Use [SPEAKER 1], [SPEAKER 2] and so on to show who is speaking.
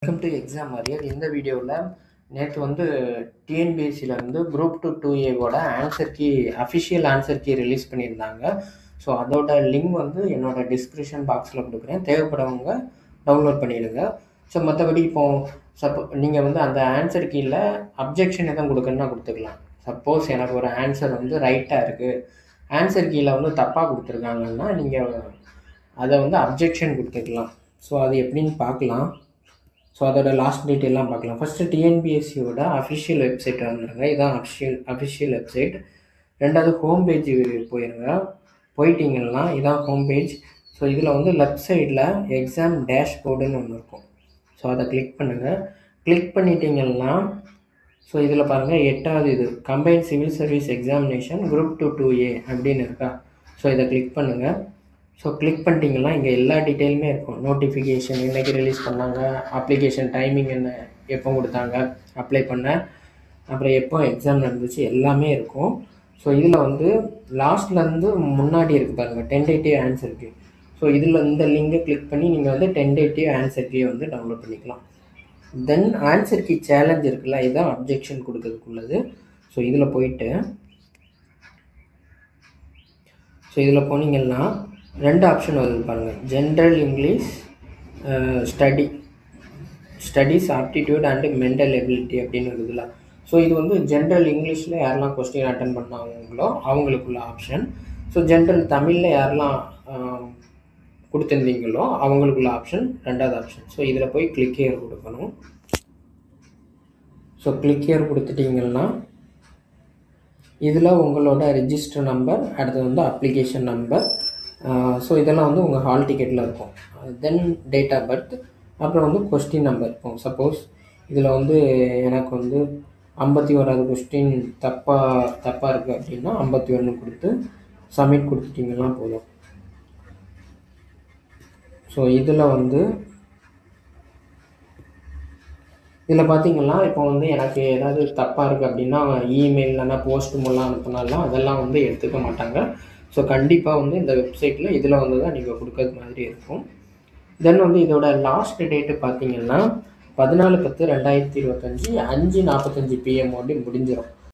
[SPEAKER 1] Welcome to exam warrior. இந்த வீடியோவில் நேற்று வந்து டிஎன்பிஎஸ்சியிலேருந்து group 2A answer key official answer key release பண்ணியிருந்தாங்க. ஸோ அதோட லிங்க் வந்து என்னோடய டிஸ்கிரிப்ஷன் பாக்ஸில் கொடுக்குறேன், தேவைப்படுறவங்க டவுன்லோட் பண்ணிவிடுங்க. ஸோ மற்றபடி நீங்கள் வந்து அந்த ஆன்சர் கீயில் அப்ஜெக்ஷன் எதுவும் கொடுக்கணுன்னா கொடுத்துக்கலாம். சப்போஸ் எனக்கு ஒரு ஆன்சர் வந்து ரைட்டாக இருக்குது, ஆன்சர் கீயில் வந்து தப்பாக கொடுத்துருக்காங்கன்னா நீங்கள் அதை வந்து அப்ஜெக்ஷன் கொடுத்துக்கலாம். ஸோ அது எப்படின்னு பார்க்கலாம். ஸோ அதோட லாஸ்ட் டீட்டெயிலாம் பார்க்கலாம். ஃபஸ்ட்டு டிஎன்பிஎஸ்சியோட அஃபிஷியல் வெப்சைட் வந்துடுங்க. இதுதான் அஃபிஷியல் வெப்சைட். ரெண்டாவது ஹோம் பேஜ் போயிருங்க. போயிட்டீங்கன்னா இதான் ஹோம் பேஜ். ஸோ இதில் வந்து லெஃப்ட் சைடில் எக்ஸாம் டேஷ்போர்டுன்னு ஒன்று இருக்கும். ஸோ அதை கிளிக் பண்ணுங்கள். கிளிக் பண்ணிட்டீங்கன்னா ஸோ இதில் பாருங்கள் 8வது இது combined civil service examination group 2A அப்படின்னு இருக்கா. ஸோ இதை கிளிக் பண்ணுங்கள். ஸோ கிளிக் பண்ணிட்டீங்கன்னா இங்கே எல்லா டீட்டெயிலுமே இருக்கும். நோட்டிஃபிகேஷன் என்றைக்கு ரிலீஸ் பண்ணாங்க, அப்ளிகேஷன் டைமிங் என்ன, எப்போ கொடுத்தாங்க, அப்ளை பண்ண, அப்புறம் எப்போ எக்ஸாம் நடந்துச்சு, எல்லாமே இருக்கும். ஸோ இதில் வந்து லாஸ்ட்லேருந்து முன்னாடி இருக்குது பாருங்கள் டென்டேட்டிவ் ஆன்சர் கீ. ஸோ இதில் இந்த லிங்கை கிளிக் பண்ணி நீங்கள் வந்து டென்டேட்டிவ் ஆன்சர் கீயை வந்து டவுன்லோட் பண்ணிக்கலாம். தென் ஆன்சர் கீ சேலஞ்ச் இருக்குல்ல, இதுதான் அப்ஜெக்ஷன் கொடுக்கறதுக்குள்ளது. ஸோ இதில் போயிட்டு போனீங்கன்னா 2 ஆப்ஷன் வருது பாருங்கள். General English studies aptitude and mental ability அப்படின்னு இருக்குதுல்ல. ஸோ இது வந்து ஜென்ரல் இங்கிலீஷில் யாரெல்லாம் கொஸ்டின் அட்டன் பண்ணாங்களோ அவங்களுக்குள்ள ஆப்ஷன். ஸோ ஜென்ரல் தமிழில் யாரெல்லாம் கொடுத்துருந்தீங்களோ அவங்களுக்குள்ள ஆப்ஷன் 2வது ஆப்ஷன். ஸோ இதில் போய் கிளிக் ஹியர் கொடுக்கணும். ஸோ கிளிக் ஹியர் கொடுத்துட்டிங்கன்னா இதில் உங்களோட ரெஜிஸ்டர் நம்பர், அடுத்தது வந்து அப்ளிகேஷன் நம்பர், ஸோ இதெல்லாம் வந்து உங்கள் ஹால் டிக்கெட்டில் இருக்கும். தென் டேட் ஆஃப் பர்த், அப்புறம் வந்து கொஸ்டின் நம்பர் இருக்கும். சப்போஸ் இதில் வந்து எனக்கு வந்து 51வது கொஸ்டின் தப்பாக இருக்குது அப்படின்னா 51 கொடுத்து சப்மிட் கொடுத்துட்டிங்கன்னா போதும். ஸோ இதில் பார்த்தீங்கன்னா இப்போ வந்து எனக்கு ஏதாவது தப்பாக இருக்குது அப்படின்னா இமெயில் இல்லைன்னா போஸ்ட் மூலம் அனுப்புனாலும் அதெல்லாம் வந்து எடுத்துக்க மாட்டாங்க. ஸோ கண்டிப்பாக வந்து இந்த வெப்சைட்டில் இதில் வந்து தான் நீங்கள் கொடுக்கறது மாதிரி இருக்கும். தென் வந்து இதோட லாஸ்ட் டேட்டு பார்த்தீங்கன்னா 14/10/2025 5:45 PM முடிஞ்சிடும்.